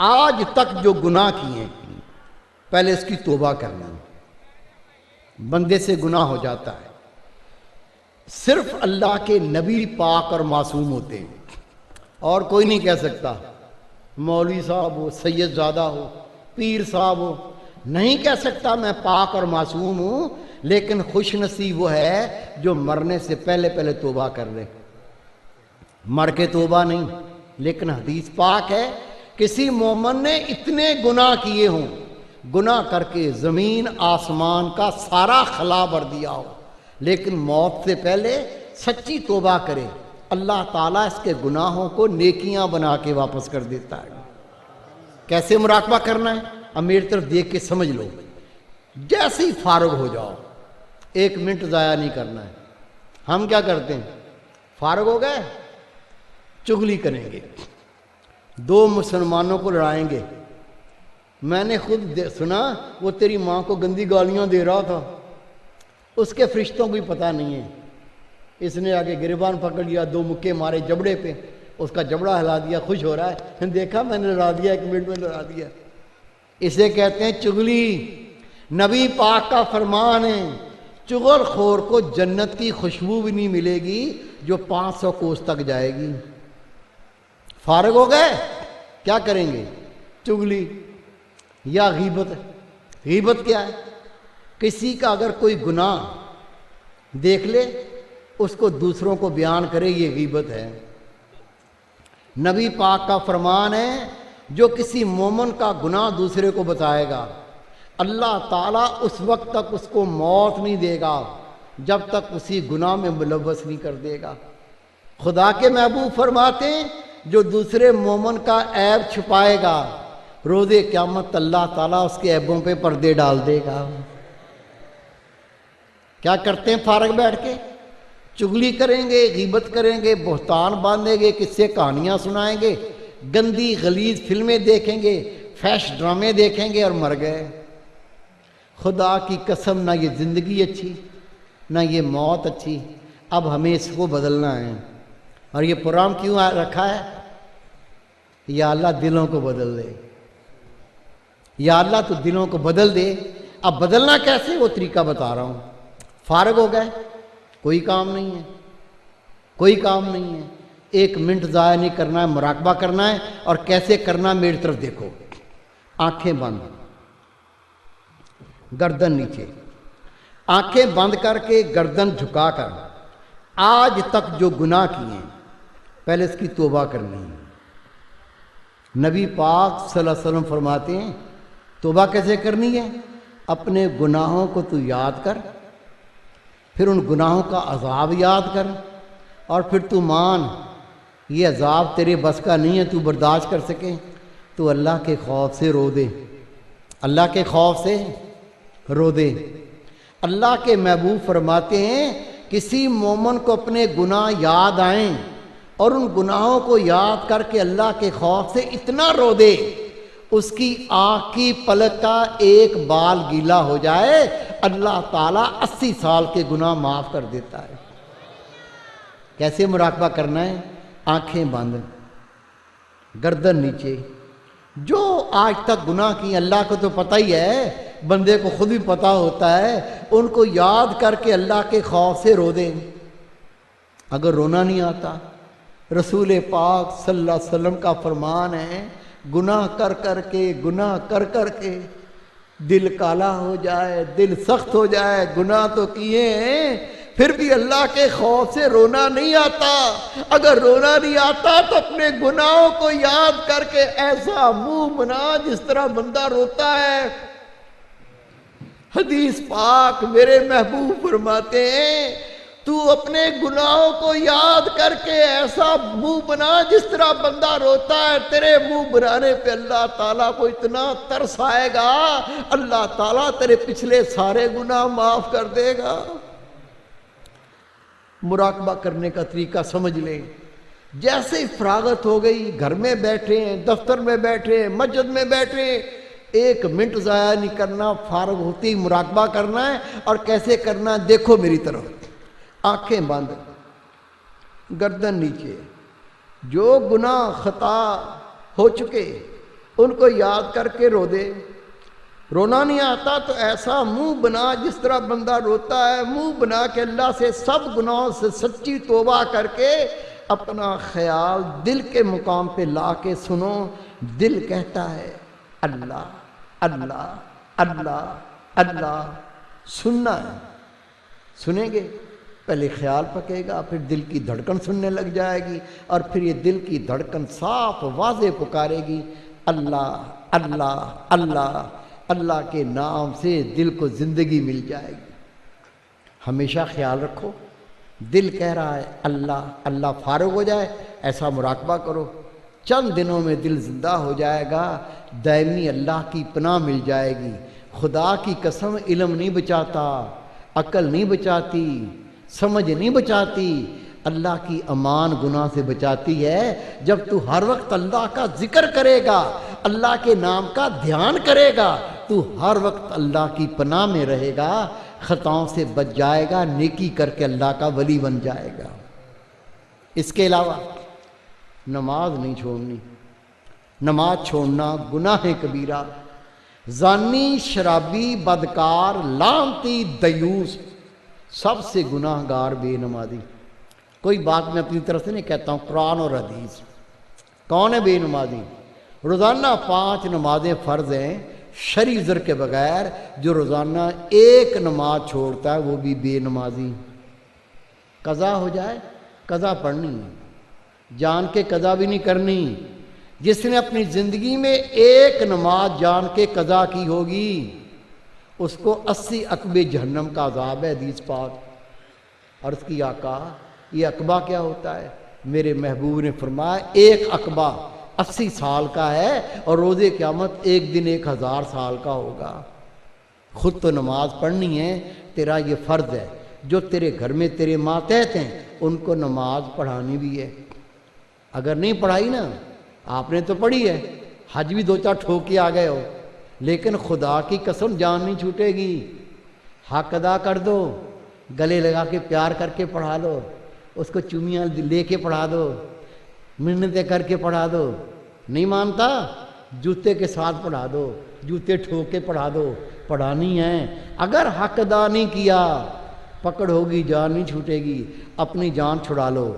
آج تک جو گناہ کیے پہلے اس کی توبہ کرنا. بندے سے گناہ ہو جاتا ہے، صرف اللہ کے نبی پاک اور معصوم ہوتے ہیں، اور کوئی نہیں کہہ سکتا. مولوی صاحب ہو، سید زادہ ہو، پیر صاحب ہو، نہیں کہہ سکتا میں پاک اور معصوم ہوں. لیکن خوش نصیب وہ ہے جو مرنے سے پہلے پہلے توبہ کر لے. مر کے توبہ نہیں. لیکن حدیث پاک ہے کسی مومن نے اتنے گناہ کیے ہوں، گناہ کر کے زمین آسمان کا سارا خلا بھر دیا ہو، لیکن موت سے پہلے سچی توبہ کرے، اللہ تعالیٰ اس کے گناہوں کو نیکیاں بنا کے واپس کر دیتا ہے. کیسے مراقبہ کرنا ہے؟ اب میری طرف دیکھ کے سمجھ لو. جیسے ہی فارغ ہو جاؤ، 1 منٹ ضائع نہیں کرنا ہے. ہم کیا کرتے ہیں؟ فارغ ہو گئے، چغلی کریں گے، 2 مسلمانوں کو لڑائیں گے. میں نے خود سنا وہ تیری ماں کو گندی گالیاں دے رہا تھا، اس کے فرشتوں کو بھی پتہ نہیں ہے. اس نے آگے گریبان پکڑ لیا، 2 مکے مارے جبڑے پہ، اس کا جبڑا ہلا دیا، خوش ہو رہا ہے، دیکھا میں نے لڑا دیا، 1 منٹ میں لڑا دیا. اسے کہتے ہیں چغلی. نبی پاک کا فرمان ہے چغل خور کو جنت کی خوشبو بھی نہیں ملے گی جو 500 کوس تک جائے گی. فارغ ہو گئے، کیا کریں گے؟ چغلی یا غیبت. غیبت کیا ہے؟ کسی کا اگر کوئی گناہ دیکھ لے اس کو دوسروں کو بیان کرے، یہ غیبت ہے. نبی پاک کا فرمان ہے جو کسی مومن کا گناہ دوسرے کو بتائے گا اللہ تعالیٰ اس وقت تک اس کو موت نہیں دے گا جب تک اسی گناہ میں ملوث نہیں کر دے گا. خدا کے محبوب فرماتے ہیں جو دوسرے مومن کا عیب چھپائے گا روز قیامت اللہ تعالیٰ اس کے عیبوں پہ پردے ڈال دے گا. کیا کرتے ہیں فارغ بیٹھ کے؟ چغلی کریں گے، غیبت کریں گے، بہتان باندھیں گے، قصے کہانیاں سنائیں گے، گندی غلیظ فلمیں دیکھیں گے، فیش ڈرامے دیکھیں گے اور مر گئے. خدا کی قسم نہ یہ زندگی اچھی نہ یہ موت اچھی. اب ہمیں اس کو بدلنا ہے. اور یہ پروگرام کیوں رکھا ہے؟ یا اللہ دلوں کو بدل دے، یا اللہ تو دلوں کو بدل دے. اب بدلنا کیسے وہ طریقہ بتا رہا ہوں. فارغ ہو گئے، کوئی کام نہیں ہے، کوئی کام نہیں ہے. 1 منٹ ضائع نہیں کرنا ہے، مراقبہ کرنا ہے. اور کیسے کرنا میری طرف دیکھو. آنکھیں بند، گردن نیچے، آنکھیں بند کر کے گردن جھکا کر آج تک جو گناہ کیے ہیں پہلے اس کی توبہ کرنی ہے. نبی پاک صلی اللہ علیہ وسلم فرماتے ہیں توبہ کیسے کرنی ہے؟ اپنے گناہوں کو تو یاد کر، پھر ان گناہوں کا عذاب یاد کر، اور پھر تو مان یہ عذاب تیرے بس کا نہیں ہے تو برداشت کر سکے، تو اللہ کے خوف سے رو دے، اللہ کے خوف سے رو دے. اللہ کے محبوب فرماتے ہیں کسی مومن کو اپنے گناہ یاد آئیں اور ان گناہوں کو یاد کر کے اللہ کے خوف سے اتنا رو دے اس کی آنکھ کی پلک کا 1 بال گیلا ہو جائے اللہ تعالیٰ 80 سال کے گناہ معاف کر دیتا ہے. کیسے مراقبہ کرنا ہے؟ آنکھیں بند، گردن نیچے. جو آج تک گناہ کی اللہ کو تو پتہ ہی ہے، بندے کو خود بھی پتہ ہوتا ہے، ان کو یاد کر کے اللہ کے خوف سے رو دیں. اگر رونا نہیں آتا، رسول پاک صلی اللہ علیہ وسلم کا فرمان ہے گناہ کر کر کے دل کالا ہو جائے، دل سخت ہو جائے، گناہ تو کیے ہیں پھر بھی اللہ کے خوف سے رونا نہیں آتا. اگر رونا نہیں آتا تو اپنے گناہوں کو یاد کر کے ایسا منہ بنا جس طرح بندہ روتا ہے. حدیث پاک میرے محبوب فرماتے ہیں تو اپنے گناہوں کو یاد کر کے ایسا منہ بنا جس طرح بندہ روتا ہے. تیرے منہ بنانے پہ اللہ تعالیٰ کو اتنا ترس آئے گا اللہ تعالیٰ تیرے پچھلے سارے گناہ معاف کر دے گا. مراقبہ کرنے کا طریقہ سمجھ لیں. جیسے ہی فراغت ہو گئی، گھر میں بیٹھے ہیں، دفتر میں بیٹھے ہیں، مسجد میں بیٹھے ہیں، 1 منٹ ضائع نہیں کرنا، فارغ ہوتے ہی مراقبہ کرنا ہے. اور کیسے کرنا ہے دیکھو میری طرف. آنکھیں بند، گردن نیچے. جو گناہ خطا ہو چکے ان کو یاد کر کے رو دے۔ رونا نہیں آتا تو ایسا منہ بنا، جس طرح بندہ روتا ہے منہ بنا کے اللہ سے سب گناہوں سے سچی توبہ کر کے اپنا خیال دل کے مقام پہ لا کے سنو۔ دل کہتا ہے اللہ اللہ اللہ اللہ، سننا ہے، سنیں گے، پہلے خیال پکے گا، پھر دل کی دھڑکن سننے لگ جائے گی، اور پھر یہ دل کی دھڑکن صاف واضح پکارے گی اللہ اللہ اللہ۔ اللہ کے نام سے دل کو زندگی مل جائے گی۔ ہمیشہ خیال رکھو، دل کہہ رہا ہے اللہ اللہ، فارغ ہو جائے ایسا مراقبہ کرو، چند دنوں میں دل زندہ ہو جائے گا، دائمی اللہ کی پناہ مل جائے گی۔ خدا کی قسم علم نہیں بچاتا، عقل نہیں بچاتی، سمجھ نہیں بچاتی، اللہ کی امان گناہ سے بچاتی ہے۔ جب تو ہر وقت اللہ کا ذکر کرے گا، اللہ کے نام کا دھیان کرے گا، تو ہر وقت اللہ کی پناہ میں رہے گا، خطاؤں سے بچ جائے گا، نیکی کر کے اللہ کا ولی بن جائے گا۔ اس کے علاوہ نماز نہیں چھوڑنی، نماز چھوڑنا گناہ کبیرہ۔ زانی، شرابی، بدکار، لعنتی، دیوس، سب سے گناہ گار بے نمازی۔ کوئی بات میں اپنی طرف سے نہیں کہتا ہوں، قرآن اور حدیث۔ کون ہے بے نمازی؟ روزانہ 5 نمازیں فرض ہیں شرعی عذر کے بغیر، جو روزانہ 1 نماز چھوڑتا ہے وہ بھی بے نمازی۔ قضا ہو جائے قضا پڑھنی ہے، جان کے قضا بھی نہیں کرنی۔ جس نے اپنی زندگی میں 1 نماز جان کے قضا کی ہوگی، اس کو 80 عقبے جہنم کا عذاب ہے، حدیث پاک۔ عرض کی آقا یہ عقبہ کیا ہوتا ہے؟ میرے محبوب نے فرمایا 1 عقبہ 80 سال کا ہے، اور روز قیامت ایک دن 1000 سال کا ہوگا۔ خود تو نماز پڑھنی ہے، تیرا یہ فرض ہے۔ جو تیرے گھر میں تیرے ماتحت ہیں ان کو نماز پڑھانی بھی ہے۔ اگر نہیں پڑھائی نا، آپ نے تو پڑھی ہے، حج بھی 2-4 ٹھوک کے آ گئے ہو، لیکن خدا کی قسم جان نہیں چھوٹے گی۔ حق ادا کر دو، گلے لگا کے پیار کر کے پڑھا لو، اس کو چومیاں لے کے پڑھا دو، منتیں کر کے پڑھا دو۔ نہیں مانتا، جوتے کے ساتھ پڑھا دو، جوتے ٹھوک کے پڑھا دو، پڑھانی ہے۔ اگر حق ادا نہیں کیا، پکڑ ہوگی، جان نہیں چھوٹے گی، اپنی جان چھڑا لو۔